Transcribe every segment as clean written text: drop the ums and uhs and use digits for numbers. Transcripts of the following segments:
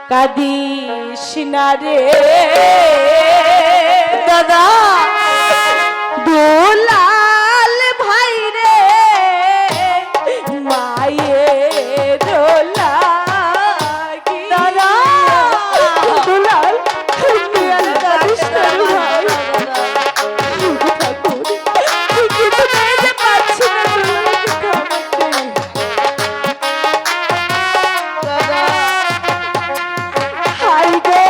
কাঁদিস না রে দাদা দুলাল ভাই রে মায়ের লাগি দাদা দুলাল তুই আর কাঁদিস না রে ভাই কিছুতেই যে পাচ্ছি না দুলালকে দাদা হাই গো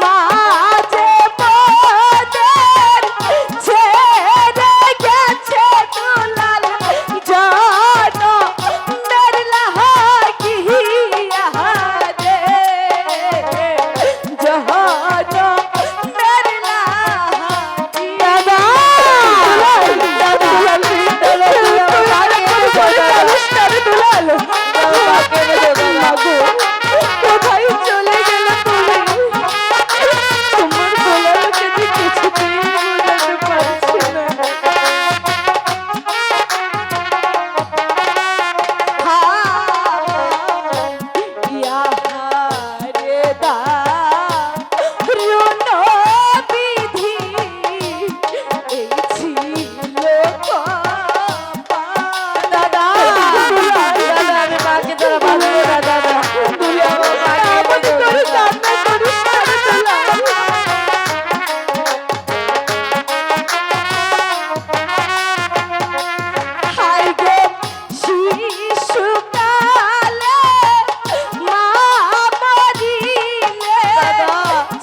মাঝে পদের ছেড়ে গেছে দুলাল জানো মের লাগিয়া রে জানো মের লাগিয়া দাদা দুলাল দুলাল মাগো কোথায় চলে গেল তুমি তোমার দুলালকে যে কিছুতেই বোঝাতে পারছি না ইহারে দারুণ বিধি এই ছিল দাদা আমি মাকে তোরা বাঁধবো না দাদা আমাকে করে কান্না করিস না রে দুলাল। হায় গো শিশুকালে মা মরিলে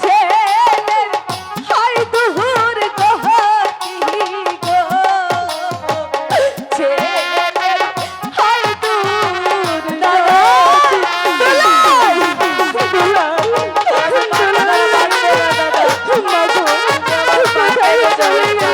ছেলের হয় দুহুর গহতি গো ছেলের হয় দূর গহতি দুলাল মাগো কোথায় চলে গেল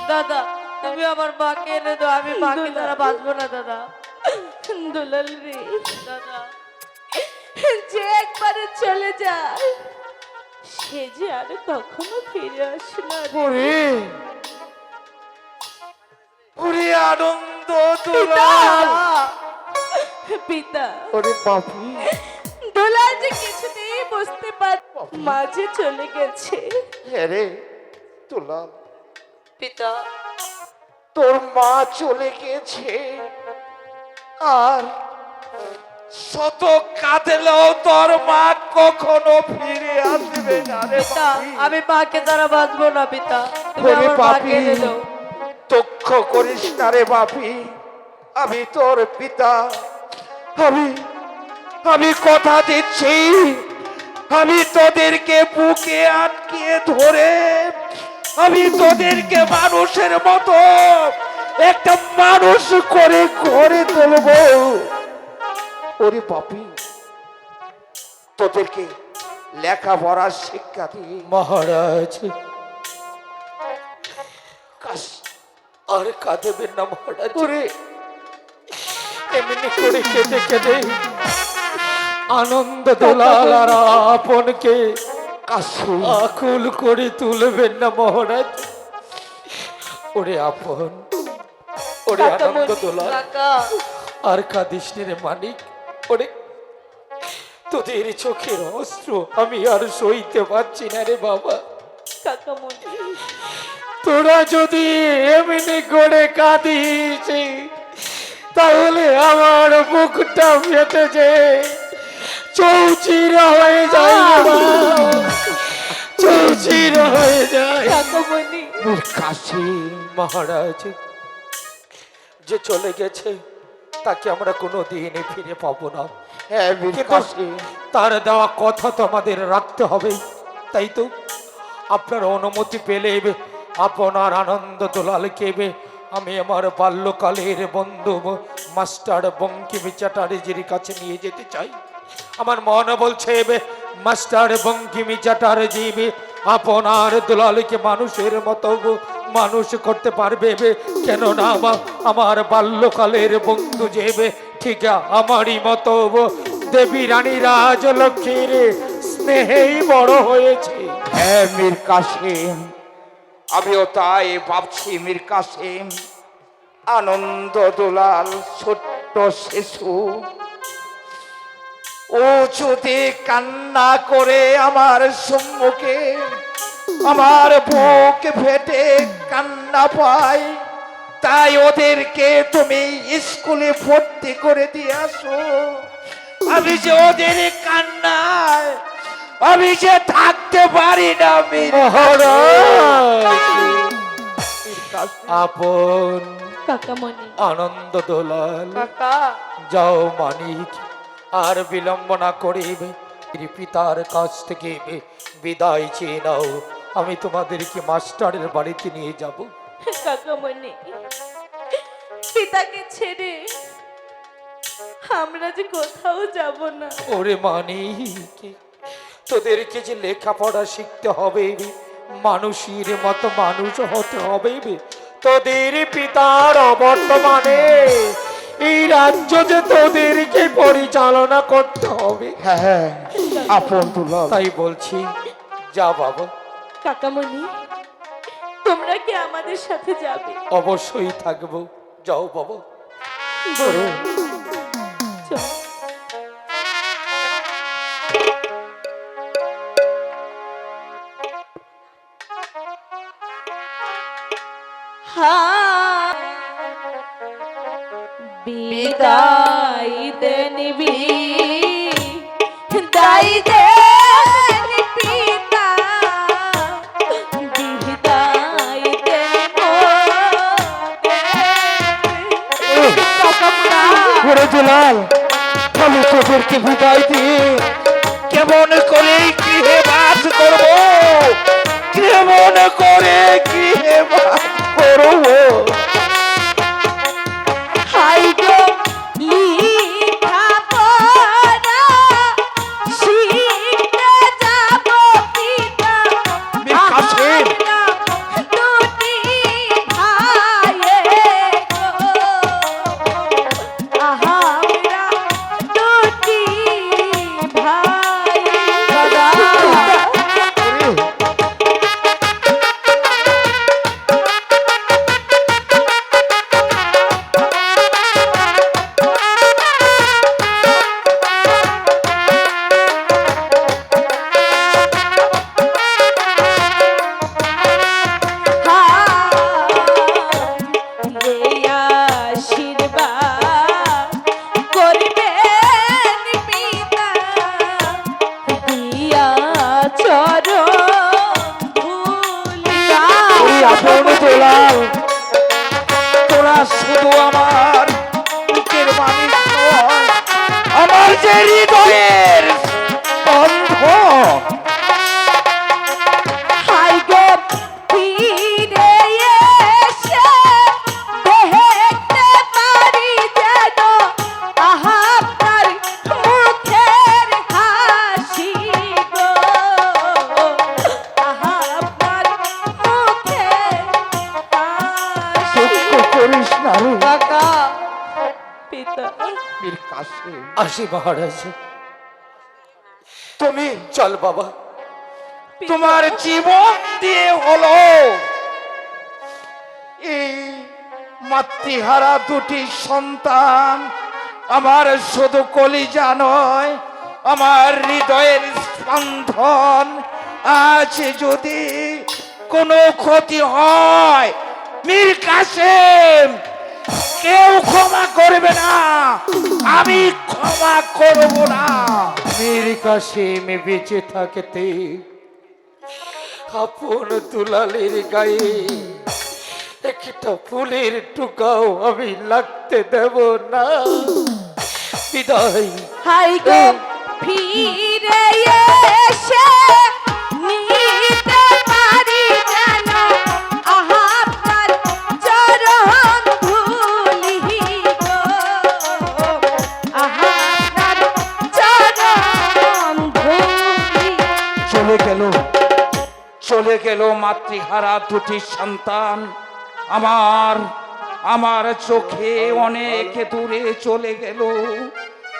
দাদা তুমি আমার মাকে এনে দাও আমি মাকে দ্বারা বাঁচবো না দাদা দুলাল রে দাদা যে একবারে চলে যায় সে যে আর কখনো ফিরে আসে না ওরে ওরে আনন্দ দুলাল পিতা ওরে পাপি দুলাল যে কিছুতেই বুঝতে পার মাঝে চলে গেছে রে দুলাল পিতা তোর মা চলে গেছে আর শত কাঁদলেও তোর মা কখনো ফিরে আসবে না রে পিতা পাপি। আমি মাকে দ্বারা বাঁচবো না পিতা তুমি ওরে আমার পাপি মাকে এনে দাও দুঃখ করিস না রে বাপি আমি তোর পিতা আমি আমি কথা দিচ্ছি আমি তোদেরকে বুকে আটকিয়ে ধরে আমি তোদেরকে মানুষের মতো একটা মানুষ করে ঘরে তুলব ওরে পাপি তোদেরকে লেখাপড়ার শিক্ষা দিই মহারাজ কাশ আর কাঁদেবেন না মহারাজ ওরে এমনি করে কেঁদে কেঁদে আনন্দ দোলাল আর আপনকে কাশু আকুল করে তুলবেন না মহারাজ ওরে আপন ওরে আনন্দ দোলাল কাকা আর কাঁদিস নে রে মানিক ওরে তোদের চোখের অস্ত্র আমি আর সইতে পারছি না রে বাবা কাকামণি তোরা যদি এমনি করে কাঁদিস তাহলে আমার বুকটা ফেটে যে চৌচিরা হয়ে যায় রে বাবা। কাকামণি। মীর কাসিম মহারাজ, যে চলে গেছে তাকে আমরা কোনো দিনই ফিরে পাবো না, হ্যাঁ মীর কিন্তু কাসিম তার দেওয়া কথা তো আমাদের রাখতে হবে। তাই তো আপনার অনুমতি পেলে আপনার আনন্দ দুলালকে আমি আমার বাল্যকালের বন্ধু মাস্টার বঙ্কিম চ্যাটার্জির কাছে নিয়ে যেতে চাই। আমার মনে বলছে মাস্টার বঙ্কিম চ্যাটার্জি আপনার দুলালকে মানুষের মতো মানুষ করতে পারবে, কেননা আমার বাল্যকালের বন্ধু যেবে ঠিক আমারই মতো দেবী রানী রাজলক্ষ্মীর স্নেহেই বড় হয়েছে। হ্যাঁ মীর কাসিম, আমিও তাই ভাবছি মীর কাসিম। আনন্দ দুলাল ছোট্ট শিশু, ও যদি কান্না করে আমার সম্মুখে আমার বুক ফেটে কান্না পায়, তাই ওদেরকে তুমি স্কুলে ভর্তি করে দিয়ে আসো। আমি যে ওদের কান্নায় আমি যে থাকতে পারি না মীর আপন কাকামণি। আনন্দ দোলাল, কাকা, যাও মানিক, আর বিলম্ব না করিবে পিতার কাছ থেকে বিদায় চেয়ে নাও। আমি তোমাদেরকে মাস্টারের বাড়িতে নিয়ে যাব। কাকামণি, পিতাকে ছেড়ে আমরা যে কোথাও যাব না। ওরে মানিক, তোদেরকে যে লেখাপড়া শিখতে হবে, মানুষের মতো মানুষ হতে হবে। তোদের পিতার অবর্তমানে এই রাজ্য যে তোদেরকে পরিচালনা করতে হবে। হ্যাঁ আপন দুলাল, তাই বলছি, যা বাবা। কাকামণি, তোমরা কি আমাদের সাথে যাবে? অবশ্যই থাকবো, যাও বাবা। চলো। বিদায় দেনবি দাই দেন পিতা, বিদায় দেন ওরে দুলাল, আমি তোদেরকে বিদায় দিয়ে কেমন করে গৃহে বাস করবো, কেমন করে গৃহে বাস করবো। হাই গো লেখাপড়া শিখতে যাব পিতা, মীর কাসিম, দুটি ভাইয়ে গো, আমরা দুটি ভাই। দাদা, আশীর্বাদ করবেন পিতা, দিয়া চরণ ধুলি। ওরে আপন দুলাল, তোরা শুধু আমার বুকের মানিক নয়, আমার যে হৃদয়ের বন্ধ। হাই গো ফিরে এসে দেখতে পারি যেন আপনার মুখের হাসি গো, আপনার মুখের হাসি। দুঃখ করিস না রে কাকা, পিতা, মীর কাসিম। আসি মহারাজ, তুমি চল বাবা। তোমার জীবন দিয়ে হলো এই মাতৃহারা দুটি সন্তান আমার শুধু কলিজা নয়, আমার হৃদয়ের স্পন্দন। আজ যদি কোনো ক্ষতি হয় মীর কাসেম, কেউ ক্ষমা করবে না, আমি ক্ষমা করব না। মীর কাসিম বেঁচে থাকতে আপন দুলালের গায়ে একটা ফুলের টুকাও আমি লাগতে দেব না। বিদায়। হাই গো ফিরে এসে নিতে পারি যেন আপনার চরণ ধুলি গো, আপনার চরণ ধুলি। চলে গেল মাতৃহারা দুটি সন্তান আমার চোখে অনেক দূরে চলে গেল।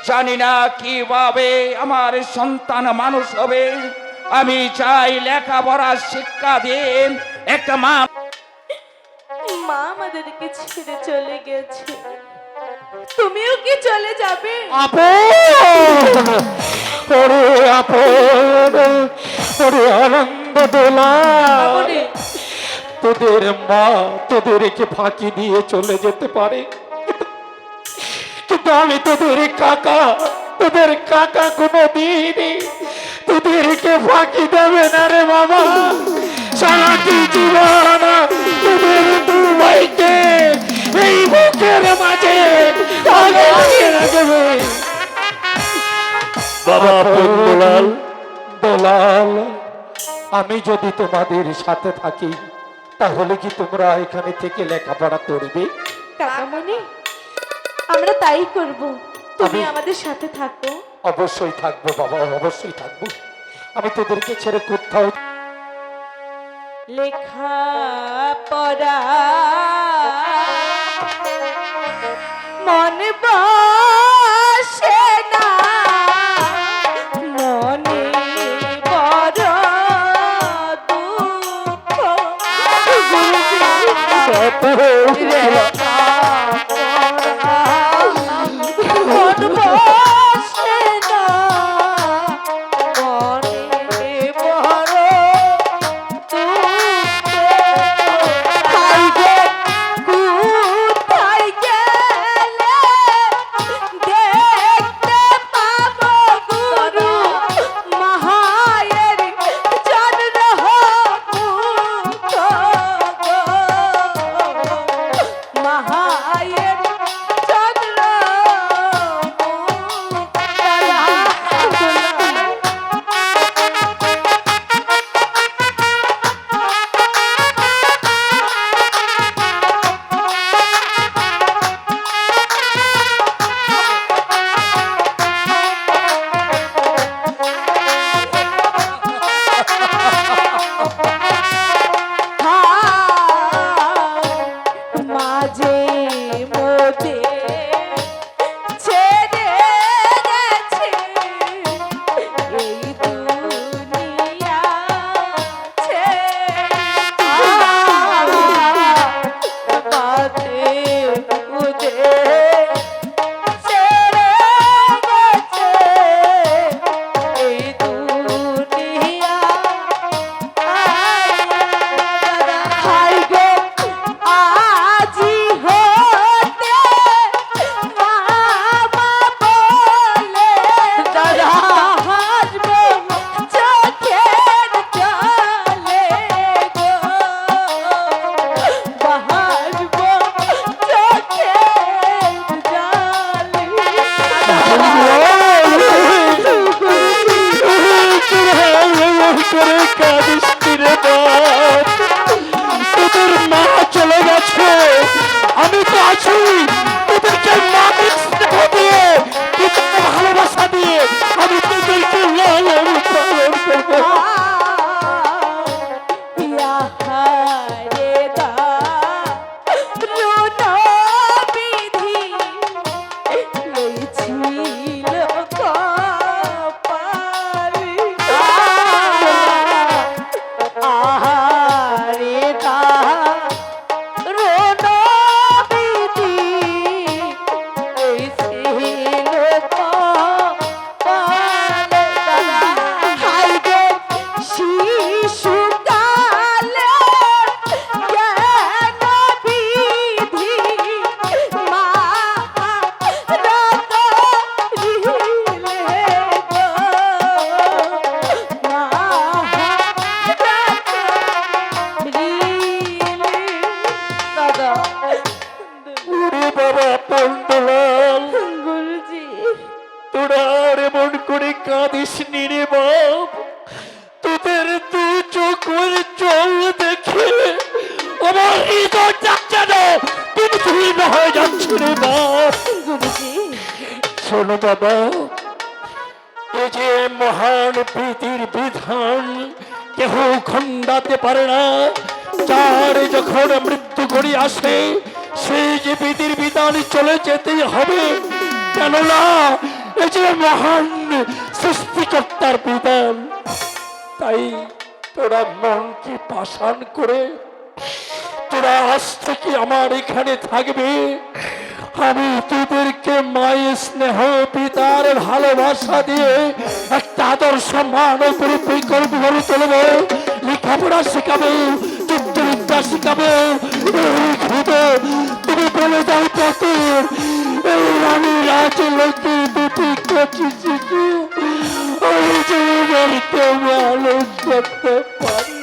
জানি না কিভাবে আমার সন্তান মানুষ হবে। আমি চাই লেখাপড়ার শিক্ষা দিন একটা মা আমাদেরকে ছেড়ে চলে গেছে, তুমিও কি চলে যাবে? আনন্দ দোলা, তোদের মা তোদেরকে ফাঁকি দিয়ে চলে যেতে পারে, কিন্তু আমি তোদের কাকা কোনো দিনই তোদেরকে ফাঁকি দেবে না রে বাবা। সারাটি জীবন তোদের দুই ভাইকে এই বুকের মাঝে রাখবে। বাবা দোলাল, আমি যদি তোমাদের সাথে থাকি তাহলে কি তোমরা এখানে থেকে লেখাপড়া করবে? কাকামণি, আমরা তাই করব, তুমি আমি- আমাদের সাথে থাকো। অবশ্যই থাকবো বাবা, অবশ্যই থাকবো। আমি তোদেরকে ছেড়ে কোথাও লেখা পড়া মন বসে না, মনে বড় দুঃখ। মন বসে না, মনে বড় কোথায় গেলে দেখতে পাবো গুরু মহায়ের চন্দ্র মহায়ের চন্দ্র মাঝে মধ্যে ছেড়ে গেছে এই দুনিয়া মাঝে মধ্যে ছেড়ে গেছে এই দুনিয়া। হাই গো আজি হতে মামা বলে দাদা হাসবো চোখের জলে গো, বাহাসবো চোখের তোদের মা চলে গেছে, আমি তো আছি। তোদেরকে মাকে স্নেহ দিয়ে, তোদেরকে ভালোবাসা দিয়ে আমি তোদেরকে লালন পালন করবো। রে দা রুন বিধি লইছিল কপাল। আহা বাবা, এই যে মহান প্রীতির বিধান কেহ খণ্ডাতে পারে না। যার যখন মৃত্যু ঘড়ি আসে সেই যে প্রীতির বিধান চলে যেতেই হবে, কেননা এই যে মহান সৃষ্টিকর্তার বিধান। তাই তোরা মনকে পাষাণ করে তোরা আজ থেকে আমার এখানে থাকবে। আমি তোদেরকে মায়ের স্নেহ পিতার ভালোবাসা দিয়ে একটা আদর্শ মানব পরিকল্প করে চলবো, লেখাপড়া শিখাবো, যুদ্ধবিদ্যা শিখাবো। তুমি বলে যাও ঠাকুর, এই আমি রাজলক্ষ্মী দুটি কচি শিশু ওই জীবনকে মানুষ করতে পারি,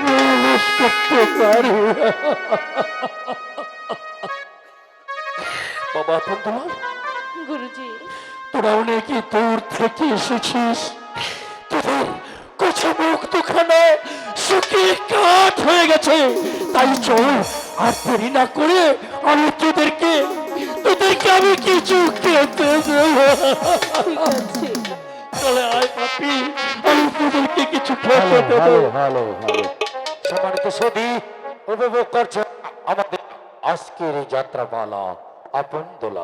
মানুষ করতে পারি। বাবা বন্ধুরা, গুরুজি, তোরা অনেকে দূর থেকে এসেছিস, তোদের কচি মুখ দুখানা শুকিয়ে কাঠ হয়ে গেছে। তাই চল আর দেরি না করে আমি তোদেরকে আমি কিছু খেতে দেবো। ঠিক আছে। চলে আয় পাপি, আমি তোদেরকে কিছু খেতে দেবো। সম্মানিত সদী, উপভোগ করছেন আমাদের আজকের এই যাত্রাপালা আপন দোলা।